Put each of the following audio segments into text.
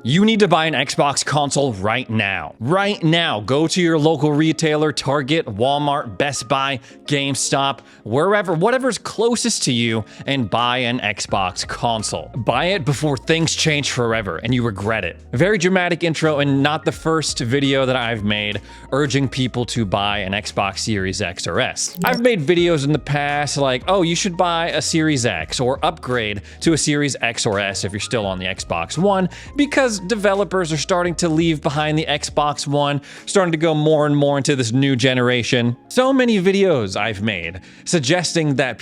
You need to buy an Xbox console right now. Right now, go to your local retailer, Target, Walmart, Best Buy, GameStop, wherever, whatever's closest to you, and buy an Xbox console. Buy it before things change forever and you regret it. A very dramatic intro and not the first video that I've made urging people to buy an Xbox Series X or S. I've made videos in the past like, oh, you should buy a Series X or upgrade to a Series X or S if you're still on the Xbox One, because developers are starting to leave behind the Xbox One, starting to go more and more into this new generation. So many videos I've made suggesting that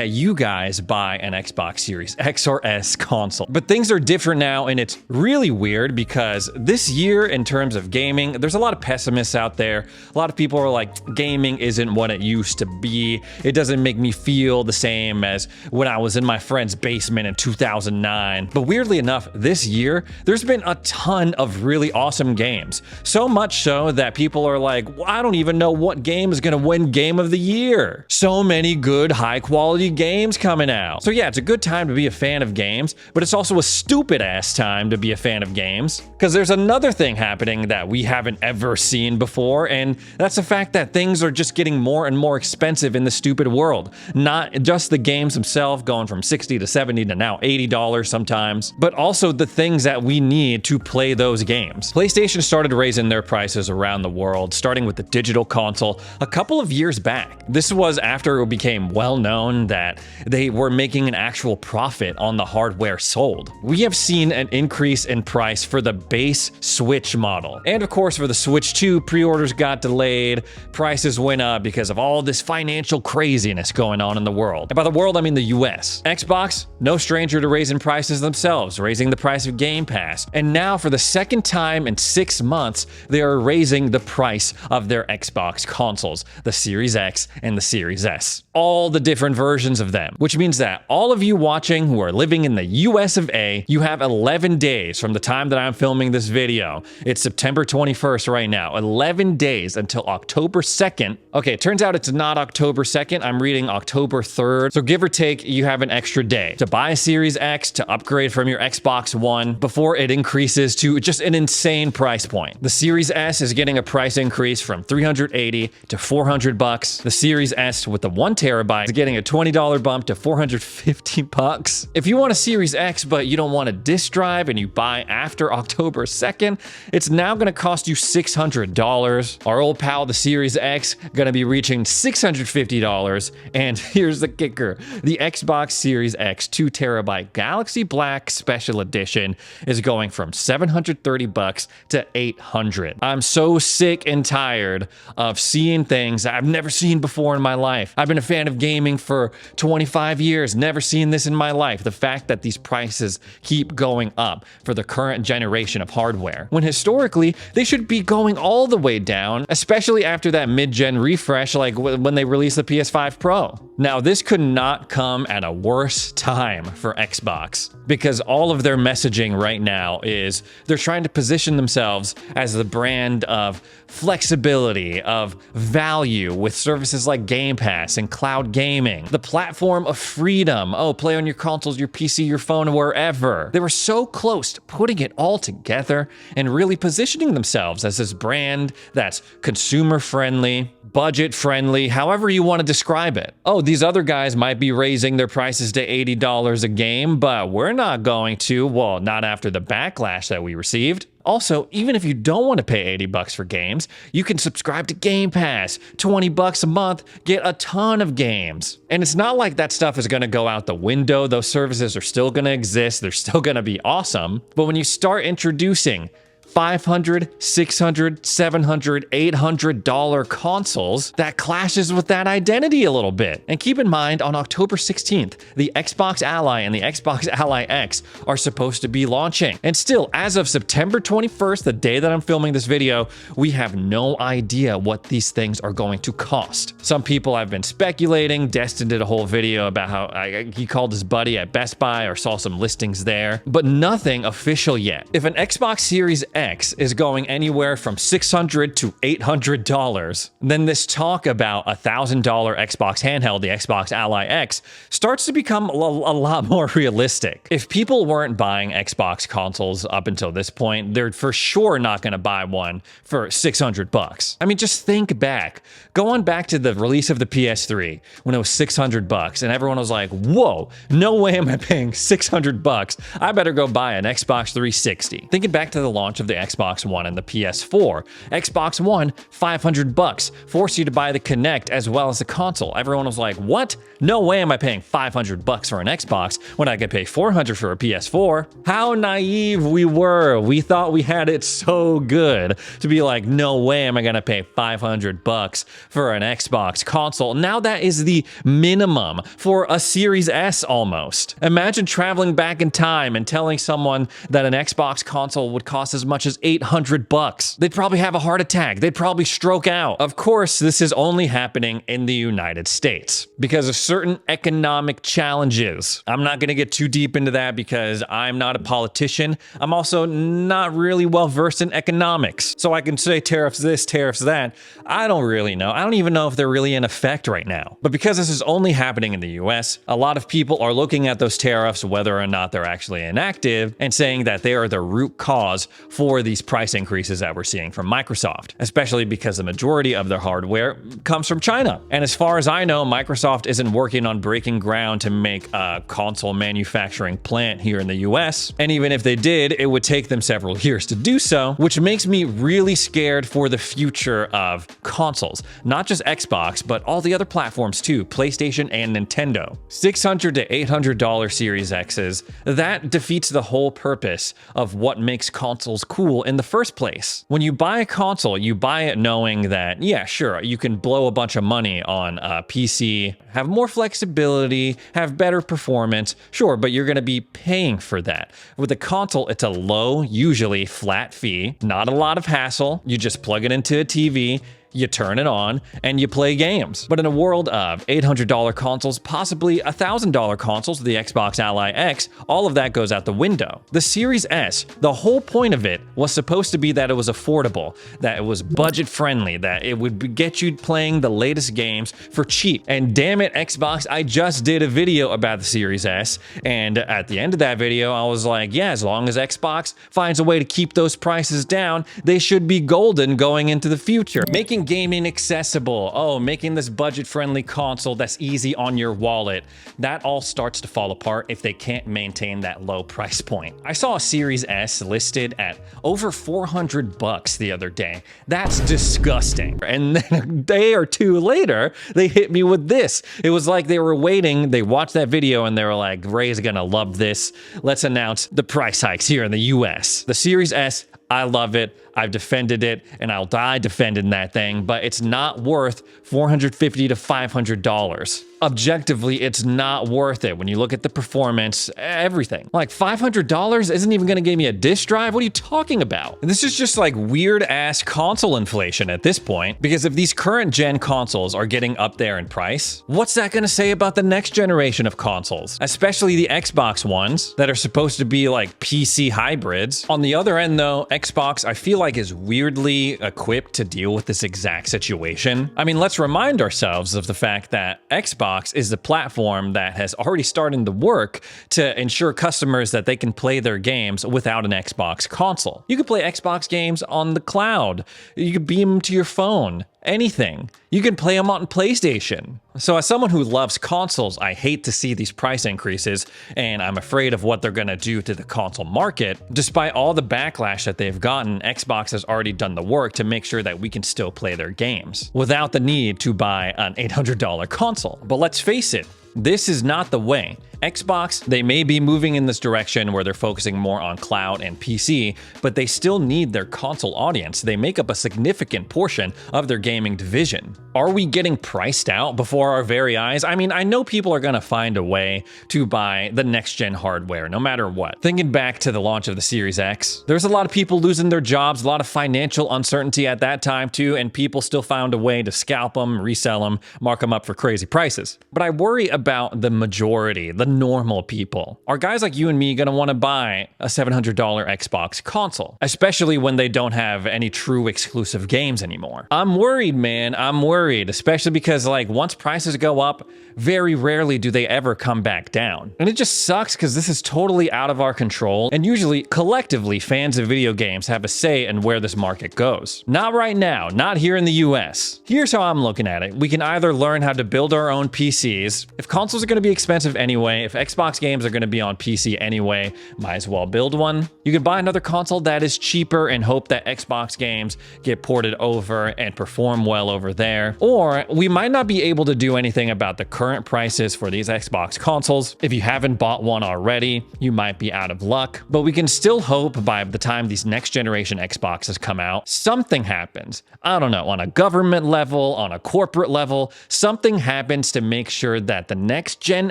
you guys buy an Xbox Series X or S console. But things are different now, and it's really weird because this year, in terms of gaming, there's a lot of pessimists out there. A lot of people are like, gaming isn't what it used to be. It doesn't make me feel the same as when I was in my friend's basement in 2009. But weirdly enough, this year, there's been a ton of really awesome games. So much so that people are like, well, I don't even know what game is gonna win Game of the Year. So many good, high quality games coming out. So yeah, it's a good time to be a fan of games, but it's also a stupid ass time to be a fan of games, because there's another thing happening that we haven't ever seen before, and that's the fact that things are just getting more and more expensive in the stupid world. Not just the games themselves going from $60 to $70 to now $80 sometimes, but also the things that we need to play those games. PlayStation started raising their prices around the world, starting with the digital console a couple of years back. This was after it became well known that they were making an actual profit on the hardware sold. We have seen an increase in price for the base Switch model. And of course, for the Switch 2, pre-orders got delayed, prices went up because of all this financial craziness going on in the world. And by the world, I mean the US. Xbox, no stranger to raising prices themselves, raising the price of Game Pass. And now, for the second time in 6 months, they are raising the price of their Xbox consoles, the Series X and the Series S. All the different versions of them, which means that all of you watching who are living in the US of A, you have 11 days from the time that I'm filming this video. It's September 21st right now. 11 days until October 2nd. Okay, it turns out it's not October 2nd. I'm reading October 3rd. So give or take, you have an extra day to buy a Series X, to upgrade from your Xbox One before it increases to just an insane price point. The Series S is getting a price increase from $380 to $400. The Series S with the 1 terabyte is getting a $20 bump to $450. If you want a Series X but you don't want a disk drive and you buy after October 2nd, it's now going to cost you $600. Our old pal, the Series X, going to be reaching $650. And here's the kicker. The Xbox Series X 2 terabyte Galaxy Black Special Edition is going from $730 to $800. I'm so sick and tired of seeing things that I've never seen before in my life. I've been a fan of gaming for 25 years, never seen this in my life. The fact that these prices keep going up for the current generation of hardware, when historically they should be going all the way down, especially after that mid-gen refresh, like when they released the PS5 Pro. Now, this could not come at a worse time for Xbox, because all of their messaging right now is they're trying to position themselves as the brand of flexibility, of value with services like Game Pass and cloud gaming, the platform of freedom. Oh, play on your consoles, your PC, your phone, wherever. They were so close to putting it all together and really positioning themselves as this brand that's consumer friendly, budget friendly, however you want to describe it. Oh, these other guys might be raising their prices to $80 a game, but we're not going to. Well, not after the backlash that we received. Also, even if you don't want to pay $80 for games, you can subscribe to Game Pass. $20 a month, get a ton of games. And it's not like that stuff is going to go out the window. Those services are still going to exist. They're still going to be awesome. But when you start introducing $500, $600, $700, $800 consoles, that clashes with that identity a little bit. And keep in mind, on October 16th, the Xbox Ally and the Xbox Ally X are supposed to be launching. And still, as of September 21st, the day that I'm filming this video, we have no idea what these things are going to cost. Some people have been speculating. Destin did a whole video about how he called his buddy at Best Buy or saw some listings there, but nothing official yet. If an Xbox Series X X is going anywhere from $600 to $800. Then this talk about $1,000 Xbox handheld, the Xbox Ally X, starts to become a lot more realistic. If people weren't buying Xbox consoles up until this point, they're for sure not going to buy one for $600. I mean, just think back. Go on back to the release of the PS3 when it was $600 and everyone was like, whoa, no way am I paying $600. I better go buy an Xbox 360. Thinking back to the launch of the Xbox One and the PS4, Xbox One, $500, forced you to buy the Kinect as well as the console. Everyone was like, what? No way am I paying $500 for an Xbox when I could pay $400 for a PS4. How naive we were. We thought we had it so good to be like, no way am I gonna pay $500 for an Xbox console. Now that is the minimum for a Series S almost. Imagine traveling back in time and telling someone that an Xbox console would cost as much as $800. They'd probably have a heart attack. They'd probably stroke out. Of course, this is only happening in the United States because of certain economic challenges. I'm not gonna get too deep into that because I'm not a politician. I'm also not really well versed in economics. So I can say tariffs this, tariffs that. I don't really know. I don't even know if they're really in effect right now. But because this is only happening in the US, a lot of people are looking at those tariffs, whether or not they're actually inactive, and saying that they are the root cause for these price increases that we're seeing from Microsoft, especially because the majority of their hardware comes from China. And as far as I know, Microsoft isn't working on breaking ground to make a console manufacturing plant here in the US. And even if they did, it would take them several years to do so, which makes me really scared for the future of consoles. Not just Xbox, but all the other platforms too, PlayStation and Nintendo. $600 to $800 Series X's, that defeats the whole purpose of what makes consoles cool in the first place. When you buy a console, you buy it knowing that, yeah, sure, you can blow a bunch of money on a PC, have more flexibility, have better performance, sure, but you're gonna be paying for that. With a console, it's a low, usually flat fee, not a lot of hassle. You just plug it into a TV, you turn it on, and you play games. But in a world of $800 consoles, possibly $1,000 consoles, the Xbox Ally X, all of that goes out the window. The Series S, the whole point of it was supposed to be that it was affordable, that it was budget friendly, that it would get you playing the latest games for cheap. And damn it, Xbox, I just did a video about the Series S, and at the end of that video, I was like, yeah, as long as Xbox finds a way to keep those prices down, they should be golden going into the future. Making gaming accessible, making this budget-friendly console that's easy on your wallet, that all starts to fall apart if they can't maintain that low price point. I saw a Series S listed at over $400 the other day. That's disgusting. And then a day or two later, they hit me with this. It was like they were waiting, they watched that video and they were like, Ray's gonna love this. Let's announce the price hikes here in the US. The Series S, I love it. I've defended it and I'll die defending that thing, but it's not worth $450 to $500. Objectively, it's not worth it when you look at the performance, everything. Like $500 isn't even gonna give me a disk drive? What are you talking about? This is just like weird ass console inflation at this point, because if these current gen consoles are getting up there in price, what's that gonna say about the next generation of consoles? Especially the Xbox ones that are supposed to be like PC hybrids. On the other end though, Xbox, I feel like is weirdly equipped to deal with this exact situation. I mean, let's remind ourselves of the fact that Xbox is the platform that has already started the work to ensure customers that they can play their games without an Xbox console. You can play Xbox games on the cloud. You can beam them to your phone. Anything. You can play them on PlayStation. So as someone who loves consoles, I hate to see these price increases, and I'm afraid of what they're gonna do to the console market. Despite all the backlash that they've gotten, Xbox has already done the work to make sure that we can still play their games without the need to buy an $800 console. But let's face it, this is not the way. Xbox, they may be moving in this direction where they're focusing more on cloud and PC, but they still need their console audience. They make up a significant portion of their gaming division. Are we getting priced out before our very eyes? I mean, I know people are gonna find a way to buy the next-gen hardware, no matter what. Thinking back to the launch of the Series X, there's a lot of people losing their jobs, a lot of financial uncertainty at that time too, and people still found a way to scalp them, resell them, mark them up for crazy prices. But I worry about the majority, the the normal people? Are guys like you and me gonna wanna buy a $700 Xbox console? Especially when they don't have any true exclusive games anymore. I'm worried, man. I'm worried, especially because like once prices go up, very rarely do they ever come back down. And it just sucks because this is totally out of our control. And usually, collectively, fans of video games have a say in where this market goes. Not right now, not here in the US. Here's how I'm looking at it. We can either learn how to build our own PCs. If consoles are gonna be expensive anyway, if Xbox games are gonna be on PC anyway, might as well build one. You can buy another console that is cheaper and hope that Xbox games get ported over and perform well over there. Or we might not be able to do anything about the current prices for these Xbox consoles. If you haven't bought one already, you might be out of luck, but we can still hope by the time these next generation Xboxes come out, something happens. I don't know, on a government level, on a corporate level, something happens to make sure that the next gen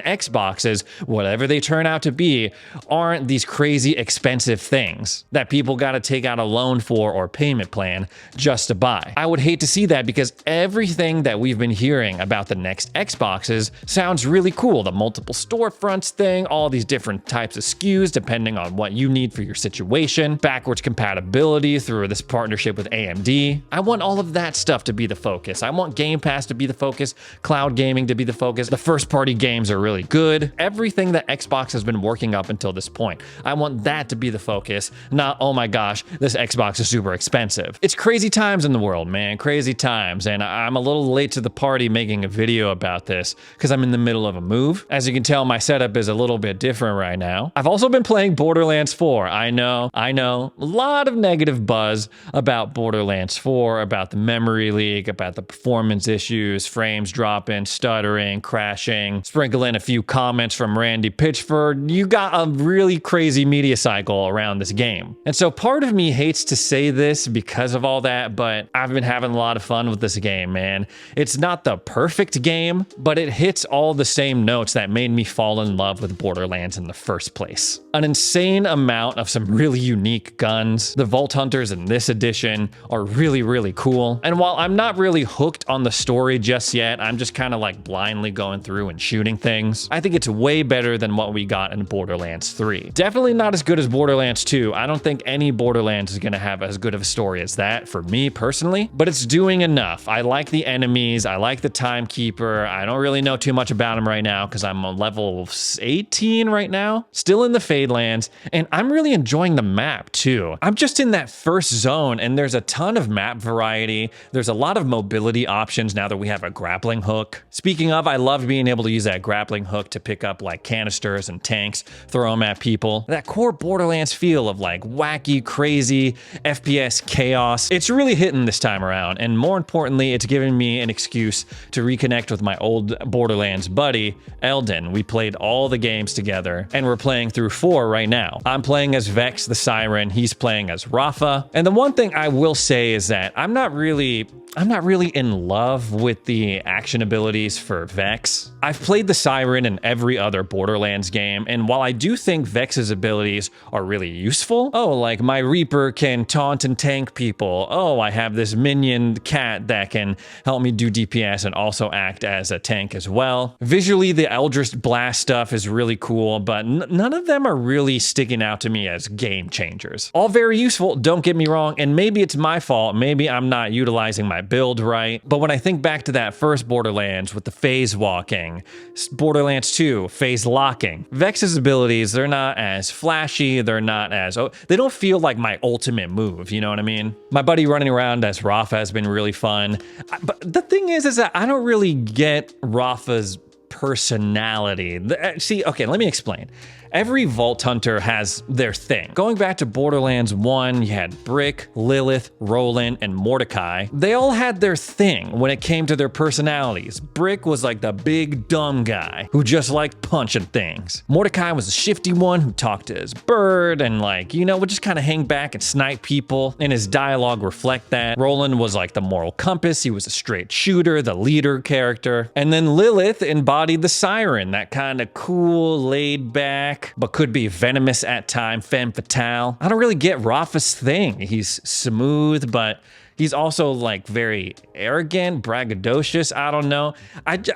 Xboxes, whatever they turn out to be, aren't these crazy expensive things that people got to take out a loan for or payment plan just to buy. I would hate to see that because everything that we've been hearing about the next Xboxes sounds really cool. The multiple storefronts thing, all these different types of SKUs depending on what you need for your situation, backwards compatibility through this partnership with AMD. I want all of that stuff to be the focus. I want Game Pass to be the focus, cloud gaming to be the focus. The first party games are really good. Everything that Xbox has been working up until this point, I want that to be the focus, not, oh my gosh, this Xbox is super expensive. It's crazy times in the world, man, crazy times. And I'm a little late to the party making a video about this because I'm in the middle of a move. As you can tell, my setup is a little bit different right now. I've also been playing Borderlands 4. I know, a lot of negative buzz about Borderlands 4, about the memory leak, about the performance issues, frames dropping, stuttering, crashing, sprinkle in a few comments from Randy Pitchford. You got a really crazy media cycle around this game. And so part of me hates to say this because of all that, but I've been having a lot of fun with this game, man. It's not the perfect game, but it hits all the same notes that made me fall in love with Borderlands in the first place. An insane amount of some really unique guns. The Vault Hunters in this edition are really, really cool. And while I'm not really hooked on the story just yet, I'm just kind of like blindly going through and shooting things. I think it's way better than what we got in Borderlands 3. Definitely not as good as Borderlands 2. I don't think any Borderlands is gonna have as good of a story as that for me personally, but it's doing enough. I like the enemies. I like the Timekeeper. I don't really know too much about him right now because I'm on level 18 right now, still in the Fadelands, and I'm really enjoying the map too. I'm just in that first zone and there's a ton of map variety. There's a lot of mobility options now that we have a grappling hook. Speaking of, I love being able to use that grappling hook to pick up like canisters and tanks, throw them at people. That core Borderlands feel of like wacky, crazy FPS chaos. It's really hitting this time around, and more importantly, it's giving me an excuse to reconnect with my old Borderlands buddy, Eldon. We played all the games together, and we're playing through 4 right now. I'm playing as Vex the Siren, he's playing as Rafa. And the one thing I will say is that I'm not really in love with the action abilities for Vex. I've played the Siren in every other Borderlands game, and while I do think Vex's abilities are really useful, like my Reaper can taunt and tank people, I have this minion cat that can help me do DPS and also act as a tank as well. Visually, the Eldritch Blast stuff is really cool, but none of them are really sticking out to me as game changers. All very useful, don't get me wrong, and maybe it's my fault, maybe I'm not utilizing my build right, but when I think back to that first Borderlands with the phase walking, Borderlands 2, phase locking, Vex's abilities, they're not as flashy, they're not as, they don't feel like my ultimate move, you know what I mean? My buddy running around as Rafa has been really fun, but the thing is that I don't really get Rafa's personality. See, okay, let me explain. Every Vault Hunter has their thing. Going back to Borderlands 1, you had Brick, Lilith, Roland, and Mordecai. They all had their thing when it came to their personalities. Brick was like the big dumb guy who just liked punching things. Mordecai was the shifty one who talked to his bird and would just kind of hang back and snipe people, and his dialogue reflect that. Roland was like the moral compass. He was a straight shooter, the leader character. And then Lilith embodied the Siren, that kind of cool, laid back, but could be venomous at time, femme fatale. I don't really get Rafa's thing. He's smooth, but He's also like very arrogant, braggadocious. I don't know.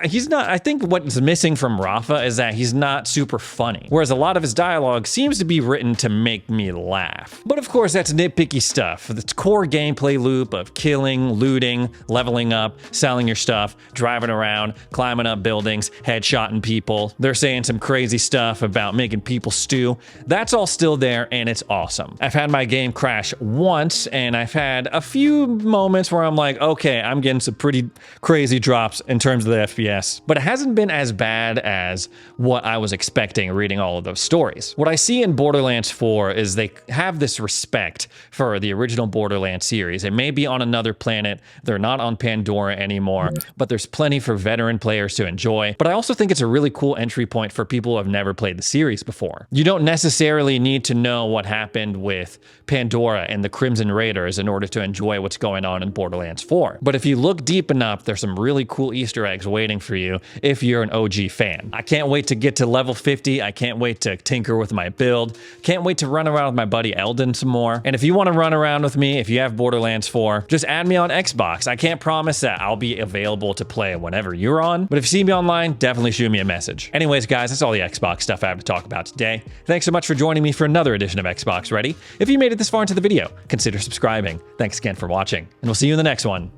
He's not. I think what's missing from Rafa is that he's not super funny. Whereas a lot of his dialogue seems to be written to make me laugh. But of course, that's nitpicky stuff. The core gameplay loop of killing, looting, leveling up, selling your stuff, driving around, climbing up buildings, headshotting people. They're saying some crazy stuff about making people stew. That's all still there, and it's awesome. I've had my game crash once, and I've had a few moments where I'm like, okay, I'm getting some pretty crazy drops in terms of the FPS, but it hasn't been as bad as what I was expecting reading all of those stories. What I see in Borderlands 4 is they have this respect for the original Borderlands series. It may be on another planet, they're not on Pandora anymore, but there's plenty for veteran players to enjoy. But I also think it's a really cool entry point for people who have never played the series before. You don't necessarily need to know what happened with Pandora and the Crimson Raiders in order to enjoy what's going on in Borderlands 4. But if you look deep enough, there's some really cool Easter eggs waiting for you if you're an OG fan. I can't wait to get to level 50. I can't wait to tinker with my build. Can't wait to run around with my buddy Eldon some more. And if you want to run around with me, if you have Borderlands 4, just add me on Xbox. I can't promise that I'll be available to play whenever you're on, but if you see me online, definitely shoot me a message. Anyways, guys, that's all the Xbox stuff I have to talk about today. Thanks so much for joining me for another edition of Xbox Ready. If you made it this far into the video, consider subscribing. Thanks again for watching, and we'll see you in the next one.